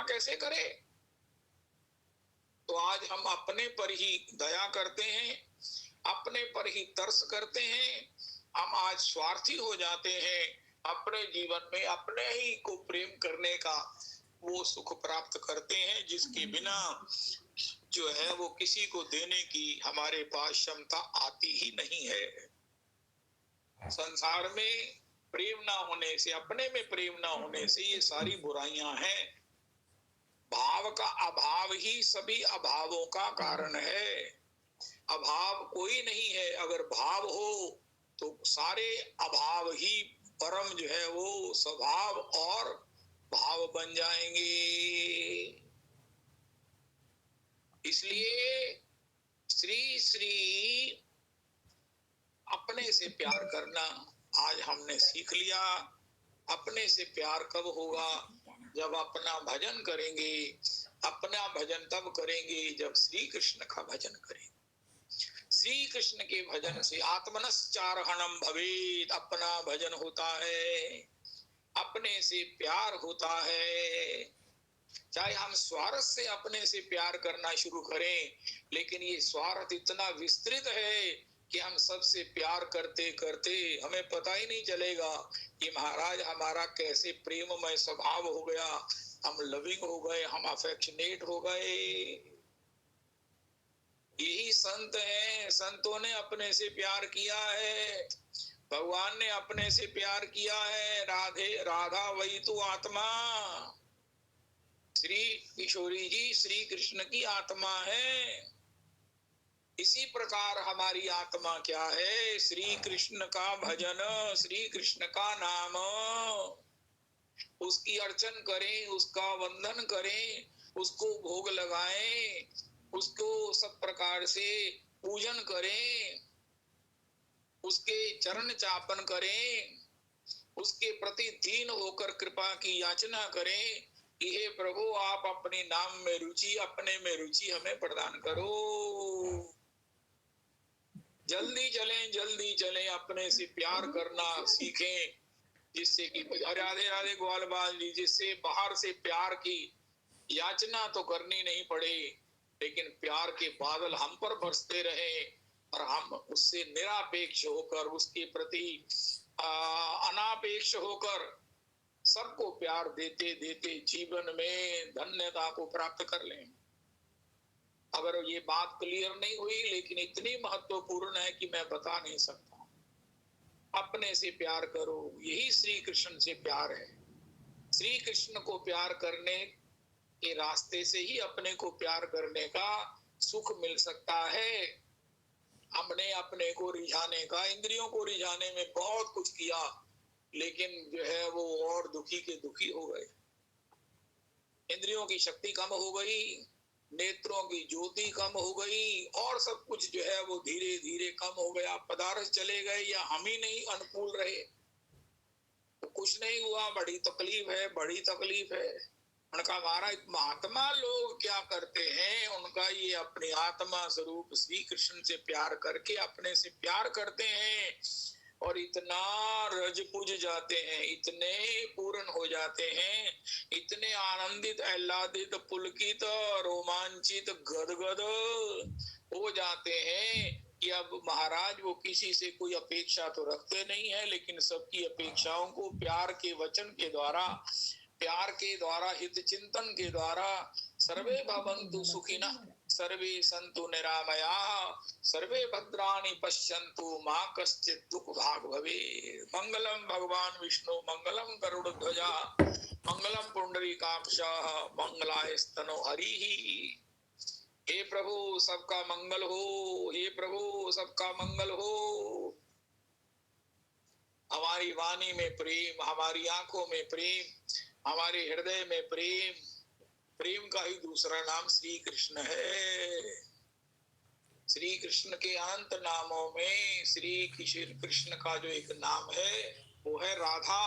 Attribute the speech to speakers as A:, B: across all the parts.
A: कैसे करे? तो आज हम अपने पर ही दया करते हैं, अपने पर ही तरस करते हैं, हम आज स्वार्थी हो जाते हैं, अपने जीवन में अपने ही को प्रेम करने का वो सुख प्राप्त करते हैं जिसके बिना जो है वो किसी को देने की हमारे पास क्षमता आती ही नहीं है। संसार में प्रेम ना होने से, अपने में प्रेम ना होने से ये सारी बुराइयां हैं। भाव का अभाव ही सभी अभावों का कारण है। अभाव कोई नहीं है, अगर भाव हो तो सारे अभाव ही परम जो है वो स्वभाव और भाव बन जाएंगे। इसलिए श्री श्री अपने से प्यार करना आज हमने सीख लिया। अपने से प्यार कब होगा? जब अपना भजन करेंगे। अपना भजन तब करेंगे जब श्री कृष्ण का भजन करेंगे। श्री कृष्ण के भजन से आत्मनश्चारहणम भवेत, अपना भजन होता है, अपने से प्यार होता है। चाहे हम स्वार्थ से अपने से प्यार करना शुरू करें, लेकिन ये स्वार्थ इतना विस्तृत है कि हम सबसे प्यार करते करते हमें पता ही नहीं चलेगा कि महाराज हमारा कैसे प्रेममय स्वभाव हो गया, हम लविंग हो गए, हम अफेक्शनेट हो गए। यही संत हैं, संतों ने अपने से प्यार किया है, भगवान ने अपने से प्यार किया है। राधे राधा वही तो आत्मा, श्री किशोरी जी श्री कृष्ण की आत्मा है। इसी प्रकार हमारी आत्मा क्या है? श्री कृष्ण का भजन, श्री कृष्ण का नाम, उसकी अर्चन करें, उसका वंदन करें, उसको भोग लगाएं, उसको सब प्रकार से पूजन करें, उसके चरण चापन करें, उसके प्रति दीन होकर कृपा की याचना करें कि हे प्रभु आप अपने नाम में रुचि, अपने में रुचि हमें प्रदान करो। जल्दी चलें अपने से प्यार करना सीखें, जिससे कि राधे राधे ग्वाल बाल जी, जिससे बाहर से प्यार की याचना तो करनी नहीं पड़े, लेकिन प्यार के बादल हम पर बरसते रहे और हम उससे निरापेक्ष होकर, उसके प्रति अनापेक्ष होकर सबको प्यार देते देते जीवन में धन्यता को प्राप्त कर लें। अगर ये बात क्लियर नहीं हुई, लेकिन इतनी महत्वपूर्ण है कि मैं बता नहीं सकता। अपने से प्यार करो, यही श्री कृष्ण से प्यार है। श्री कृष्ण को प्यार करने के रास्ते से ही अपने को प्यार करने का सुख मिल सकता है। हमने अपने को रिझाने का, इंद्रियों को रिझाने में बहुत कुछ किया, लेकिन जो है वो और दुखी के दुखी हो गए। इंद्रियों की शक्ति कम हो गई, नेत्रों की ज्योति कम हो गई, और सब कुछ जो है वो धीरे धीरे कम हो गया। पदार्थ चले गए या हम ही नहीं अनुकूल रहे, तो कुछ नहीं हुआ। बड़ी तकलीफ है, बड़ी तकलीफ है। उनका महाराज महात्मा लोग क्या करते हैं, उनका ये अपने आत्मा स्वरूप श्री कृष्ण से प्यार करके अपने से प्यार करते हैं और इतना रज पूज जाते हैं, इतने पूर्ण हो जाते हैं, इतने आनंदित, आह्लादित, पुलकित, रोमांचित, गदगद हो जाते हैं कि अब महाराज वो किसी से कोई अपेक्षा तो रखते नहीं है, लेकिन सबकी अपेक्षाओं को प्यार के वचन के द्वारा, प्यार के द्वारा, हित चिंतन के द्वारा, सर्वे भवन्तु सुखिनः सर्वे सन्तु निरामयाः सर्वे भद्राणि पश्यन्तु मा कश्चित् दुःख भाग् भवेत्। मंगलम भगवान विष्णु, मंगलम गरुड़ध्वजा, मंगलम पुंडरीकाक्षः, मंगलायस्तनो हरिः। हे प्रभु सबका मंगल हो, हे प्रभु सबका मंगल हो। हमारी वाणी में प्रेम, हमारी आंखों में प्रेम, हमारे हृदय में प्रेम, प्रेम का ही दूसरा नाम श्री कृष्ण है। श्री कृष्ण के अनंत नामों में श्री कृष्ण का जो एक नाम है वो है राधा,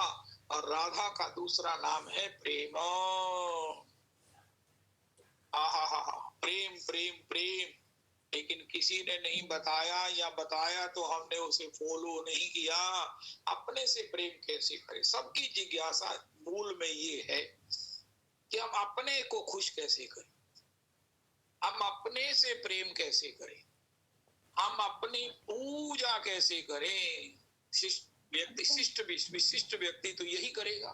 A: और राधा का दूसरा नाम है प्रेम। आहा, प्रेम प्रेम प्रेम। लेकिन किसी ने नहीं बताया, या बताया तो हमने उसे फॉलो नहीं किया। अपने से प्रेम कैसे करें? सबकी जिज्ञासा मूल में ये है कि हम अपने को खुश कैसे करें, हम अपने से प्रेम कैसे करें, हम अपनी पूजा कैसे करें। शिष्ट विशिष्ट व्यक्ति तो यही करेगा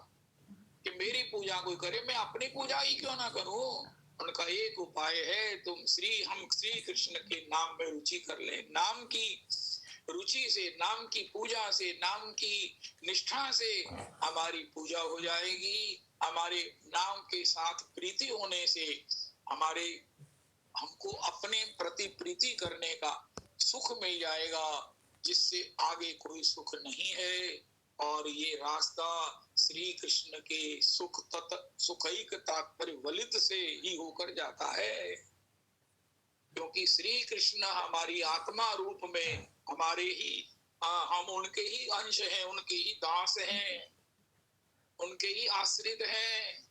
A: कि मेरी पूजा कोई करे, मैं अपनी पूजा ही क्यों ना करूं। उनका एक उपाय है, हम श्री कृष्ण के नाम में रुचि कर लें। नाम की रुचि से, नाम की पूजा से, नाम की निष्ठा से हमारी पूजा हो जाएगी। हमारे नाम के साथ प्रीति होने से हमको अपने प्रति प्रीति करने का सुख मिल जाएगा, जिससे आगे कोई सुख नहीं है। और ये रास्ता श्री कृष्ण के सुखैक तात्पर्य वलित से ही होकर जाता है, क्योंकि श्री कृष्ण हमारी आत्मा रूप में हमारे ही हम उनके ही अंश हैं, उनके ही दास हैं, उनके ही आश्रित हैं।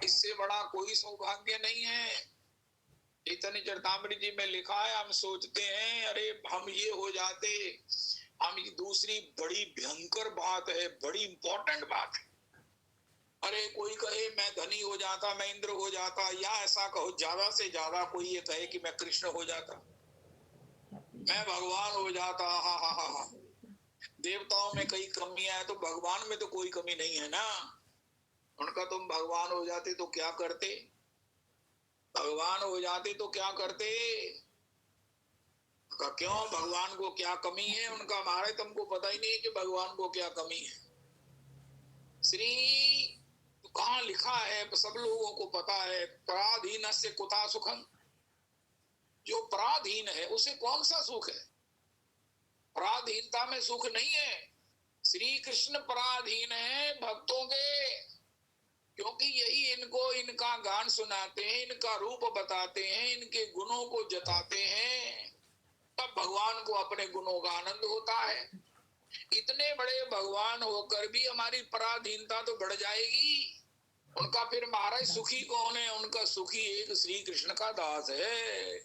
A: इससे बड़ा कोई सौभाग्य नहीं है। चैतन्य चरितामृत जी में लिखा है, हम सोचते हैं अरे हम ये हो जाते, हम ये दूसरी बड़ी भयंकर बात है, बड़ी इंपॉर्टेंट बात है। अरे कोई कहे मैं धनी हो जाता, मैं इंद्र हो जाता, या ऐसा कहो ज्यादा से ज्यादा कोई ये कहे कि मैं कृष्ण हो जाता, मैं भगवान हो जाता। हा हा हा हा। देवताओं में कई कमियां है तो भगवान में तो कोई कमी नहीं है ना। उनका तुम भगवान हो जाते तो क्या करते, भगवान हो जाते तो क्या करते। क्यों, भगवान को क्या कमी है उनका, हमारे तुमको पता ही नहीं है कि भगवान को क्या कमी है। श्री कहाँ लिखा है, सब लोगों को पता है, पराधीन से कुता सुखम। जो पराधीन है उसे कौन सा सुख है, पराधीनता में सुख नहीं है। श्री कृष्ण पराधीन है भक्तों के, क्योंकि यही इनको इनका गान सुनाते हैं, इनका रूप बताते हैं, इनके गुणों को जताते हैं, तब भगवान को अपने गुणों का आनंद होता है। इतने बड़े भगवान होकर भी हमारी पराधीनता तो बढ़ जाएगी। उनका फिर महाराज सुखी कौन है, उनका सुखी एक श्री कृष्ण का दास है।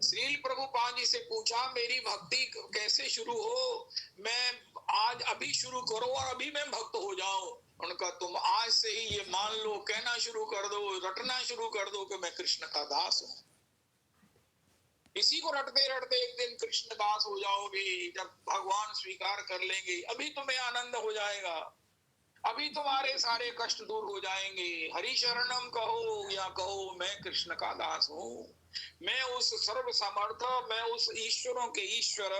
A: श्रील प्रभुपाद जी से पूछा मेरी भक्ति कैसे शुरू हो, मैं आज अभी शुरू करो और अभी मैं भक्त हो जाऊं। उनका तुम आज से ही ये मान लो, कहना शुरू कर दो, रटना शुरू कर दो कि मैं कृष्ण का दास हूं। इसी को रटते रटते एक दिन कृष्ण दास हो जाओगे, जब भगवान स्वीकार कर लेंगे, अभी तुम्हें आनंद हो जाएगा, अभी तुम्हारे सारे कष्ट दूर हो जाएंगे। हरि शरणम कहो या कहो मैं कृष्ण का दास हूँ, मैं उस सर्व समर्थ, मैं उस ईश्वरों के ईश्वर,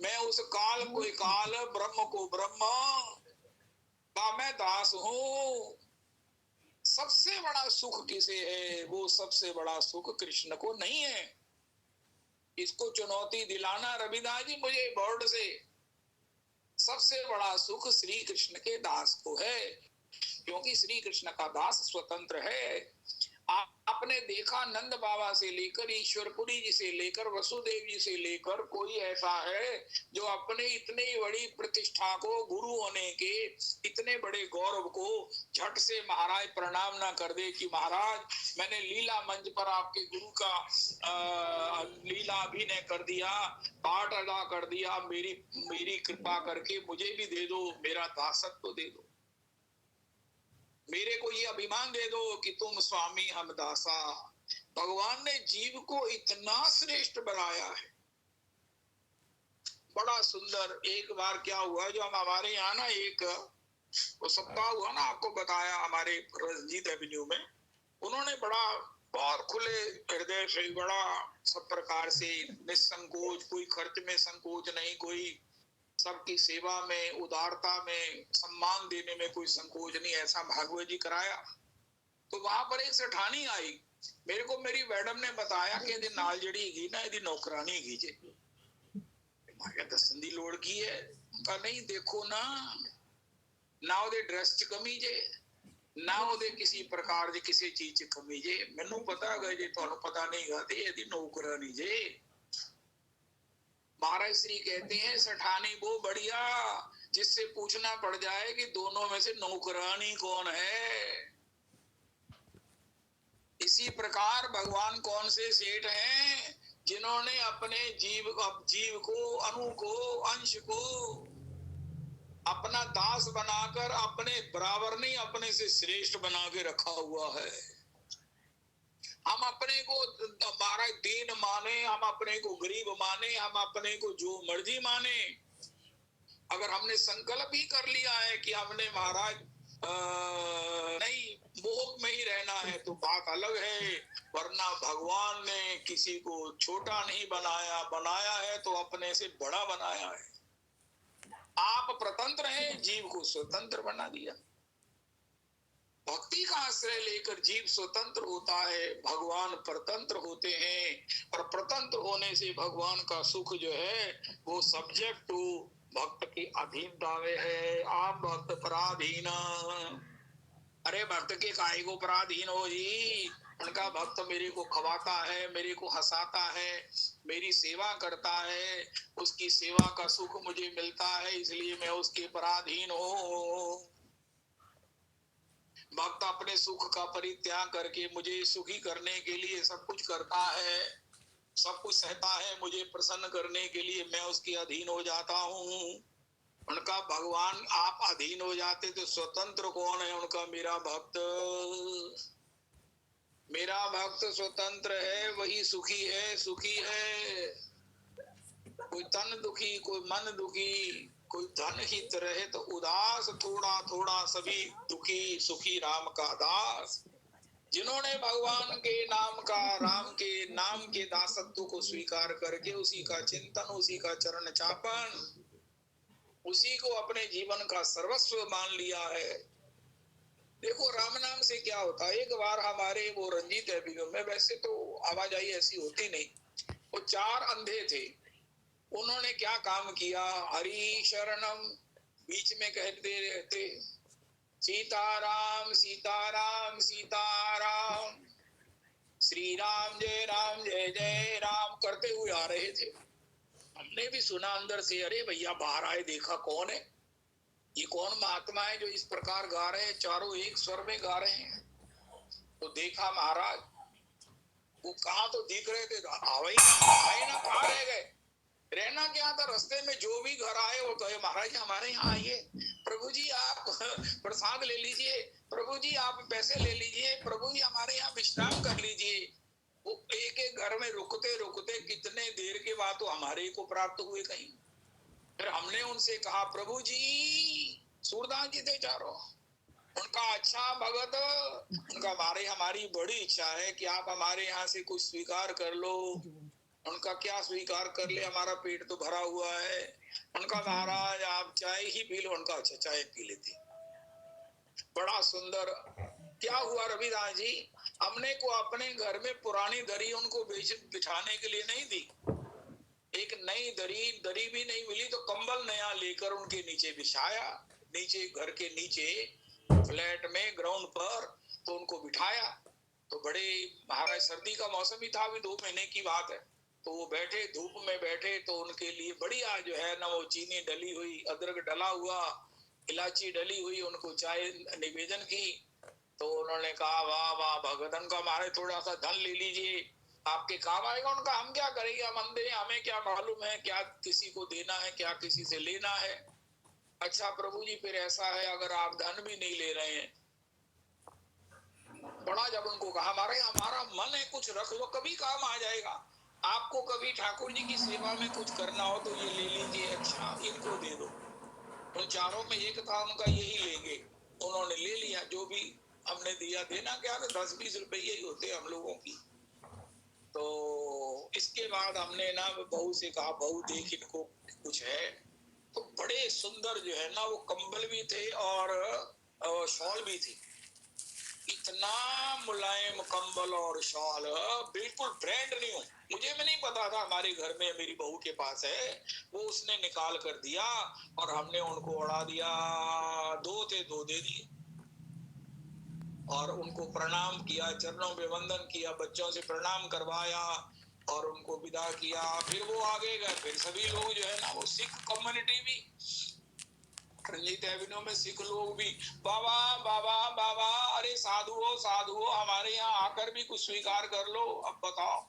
A: मैं उस काल को काल, ब्रह्म को ब्रह्म का मैं दास हूँ। सबसे बड़ा सुख किसे है, वो सबसे बड़ा सुख कृष्ण को नहीं है। इसको चुनौती दिलाना रविदास जी मुझे बोर्ड से, सबसे बड़ा सुख श्री कृष्ण के दास को है, क्योंकि श्री कृष्ण का दास स्वतंत्र है। आपने देखा नंद बाबा से लेकर ईश्वरपुरी जी से लेकर वसुदेव जी से लेकर कोई ऐसा है जो अपने इतने बड़ी प्रतिष्ठा को, गुरु होने के इतने बड़े गौरव को झट से महाराज प्रणाम ना कर दे कि महाराज मैंने लीला मंच पर आपके गुरु का लीला अभिनय कर दिया, पाठ अदा कर दिया, मेरी कृपा करके मुझे भी दे दो, मेरा दासत्व दे दो, मेरे को ये अभिमान दे दो कि तुम स्वामी हम दासा। भगवान ने जीव को इतना श्रेष्ठ बनाया है, बड़ा सुंदर। एक बार क्या हुआ, जो हम हमारे यहाँ ना एक वो सप्ताह हुआ ना, आपको बताया हमारे रंजीत एवेन्यू में, उन्होंने बड़ा बहुत खुले हृदय से, बड़ा सब प्रकार से निसंकोच, कोई खर्च में संकोच नहीं, कोई सबकी सेवा में, उदारता में, सम्मान देने में कोई संकोच नहीं, ऐसा भागवत जी कराया। तो वहां पर एक सेठानी आई, मेरे को मेरी मैडम ने बताया कि यदि नाल जड़ी घी ना, यदि नौकरानी घी जे दसंदी लोड़ की है, उनका नहीं, देखो ना ਉਹਦੇ ड्रेस च कमी जे, ना ਉਹਦੇ किसी प्रकार ਦੀ किसी चीज च कमी जे। ਮੈਨੂੰ पता है जे ਤੁਹਾਨੂੰ पता नहीं गा ते यदि नौकरानी जे। महाराज श्री कहते हैं सेठानी वो बढ़िया जिससे पूछना पड़ जाए कि दोनों में से नौकरानी कौन है। इसी प्रकार भगवान कौन से सेठ हैं जिन्होंने अपने जीव को, अणु को, अंश को अपना दास बनाकर अपने बराबर नहीं, अपने से श्रेष्ठ बना के रखा हुआ है। हम अपने को महाराज दीन माने, हम अपने को गरीब माने, हम अपने को जो मर्जी माने। अगर हमने संकल्प ही कर लिया है कि हमने महाराज नहीं मोह में ही रहना है तो बात अलग है, वरना भगवान ने किसी को छोटा नहीं बनाया, बनाया है तो अपने से बड़ा बनाया है। आप प्रतंत्र हैं, जीव को स्वतंत्र बना दिया। भक्ति का आश्रय लेकर जीव स्वतंत्र होता है, भगवान परतंत्र होते हैं। और परतंत्र होने से भगवान का सुख जो है वो सब्जेक्ट टू भक्त की अधीनता में है। आप भक्त पराधीन। अरे भक्त के काहे को पराधीन हो जी? उनका भक्त मेरे को खवाता है, मेरे को हंसाता है, मेरी सेवा करता है, उसकी सेवा का सुख मुझे मिलता है, इसलिए मैं उसके पराधीन हूँ। भक्त अपने सुख का परित्याग करके मुझे सुखी करने के लिए सब कुछ करता है, सब कुछ सहता है, मुझे प्रसन्न करने के लिए मैं उसके अधीन हो जाता हूँ। उनका भगवान आप अधीन हो जाते तो स्वतंत्र कौन है? उनका मेरा भक्त। मेरा भक्त स्वतंत्र है, वही सुखी है, सुखी है। कोई तन दुखी, कोई मन दुखी, कोई धन हित रहे तो उदास, थोड़ा थोड़ा सभी दुखी, सुखी राम का दास। जिन्होंने भगवान के नाम का, राम के नाम के दासत्व को स्वीकार करके उसी का चिंतन, उसी का चरण चापन, उसी को अपने जीवन का सर्वस्व मान लिया है। देखो राम नाम से क्या होता है। एक बार हमारे वो रंजीत एवेन्यू में, वैसे तो आवाजाही ऐसी होती नहीं, वो 4 अंधे थे। उन्होंने क्या काम किया, हरि शरणम बीच में कहते रहते, सीताराम सीताराम सीताराम, श्री राम जय जय राम करते हुए आ रहे थे। हमने भी सुना अंदर से, अरे भैया बाहर आए, देखा कौन है ये, कौन महात्मा है जो इस प्रकार गा रहे हैं, चारों एक स्वर में गा रहे हैं। तो देखा महाराज वो कहाँ तो दिख रहे थे, आए ना, कहाँ रह गए? रहना क्या था, रास्ते में जो भी घर आए वो कहे महाराज हमारे यहाँ आइए, प्रभु जी आप प्रसाद ले लीजिए, प्रभु जी आप पैसे ले लीजिए, प्रभु जी हमारे यहाँ विश्राम कर लीजिए। वो एक एक घर में रुकते रुकते कितने देर के बाद तो हमारे को प्राप्त हुए कहीं। फिर हमने उनसे कहा प्रभु जी, सूरदास जी थे चारों, उनका अच्छा भगत, उनका हमारी बड़ी इच्छा है कि आप हमारे यहाँ से कुछ स्वीकार कर लो। उनका क्या स्वीकार कर ले, हमारा पेट तो भरा हुआ है। उनका महाराज आप चाय ही पी लो। उनका अच्छा चाय पी लेते। बड़ा सुंदर। क्या हुआ रविदास जी, हमने को अपने घर में पुरानी दरी उनको बिछाने के लिए नहीं दी, एक नई दरी भी नहीं मिली तो कंबल नया लेकर उनके नीचे बिछाया। नीचे घर के नीचे फ्लैट में ग्राउंड पर तो उनको बिठाया। तो बड़े महाराज सर्दी का मौसम ही था, अभी 2 महीने की बात है। तो वो बैठे, धूप में बैठे, तो उनके लिए बढ़िया जो है ना वो चीनी डली हुई, अदरक डला हुआ, इलायची डली हुई, उनको चाय निवेदन की। तो उन्होंने कहा वाह वाह भगतन का, हमारे थोड़ा सा धन ले लीजिए, आपके काम आएगा। उनका हम क्या करेंगे, हम अंधे हैं, हमें क्या मालूम है क्या किसी को देना है, क्या किसी से लेना है। अच्छा प्रभु जी फिर ऐसा है, अगर आप धन भी नहीं ले रहे हैं, बड़ा जब उनको कहा हमारा मन है कुछ रख लो, कभी काम आ जाएगा। आपको कभी ठाकुर जी की सेवा में कुछ करना हो तो ये ले लीजिए, अच्छा इनको दे दो। उन चारों में एक था, उनका यही लेंगे। उन्होंने ले लिया जो भी हमने दिया। देना क्या था, 10-20 रुपये ही होते हम लोगों की। तो इसके बाद हमने ना बहू से कहा, बहू देख इनको कुछ है। तो बड़े सुंदर जो है ना वो कंबल भी थे और शॉल भी थी। इतना मुलायम कंबल और शॉल, बिल्कुल ब्रांड न्यू। मुझे भी नहीं पता था, हमारे घर में मेरी बहू के पास है, वो उसने निकाल कर दिया और हमने उनको उड़ा दिया। 2 थे, 2 दे दिए और उनको प्रणाम किया, चरणों पे वंदन किया, बच्चों से प्रणाम करवाया और उनको विदा किया। फिर वो आगे गए। फिर सभी लोग जो है ना वो सिख कम्युनिटी भी, रंजीत एवेन्यू में सिख लोग भी, बाबा बाबा बाबा, अरे साधु हो हमारे यहाँ आकर भी कुछ स्वीकार कर लो। अब बताओ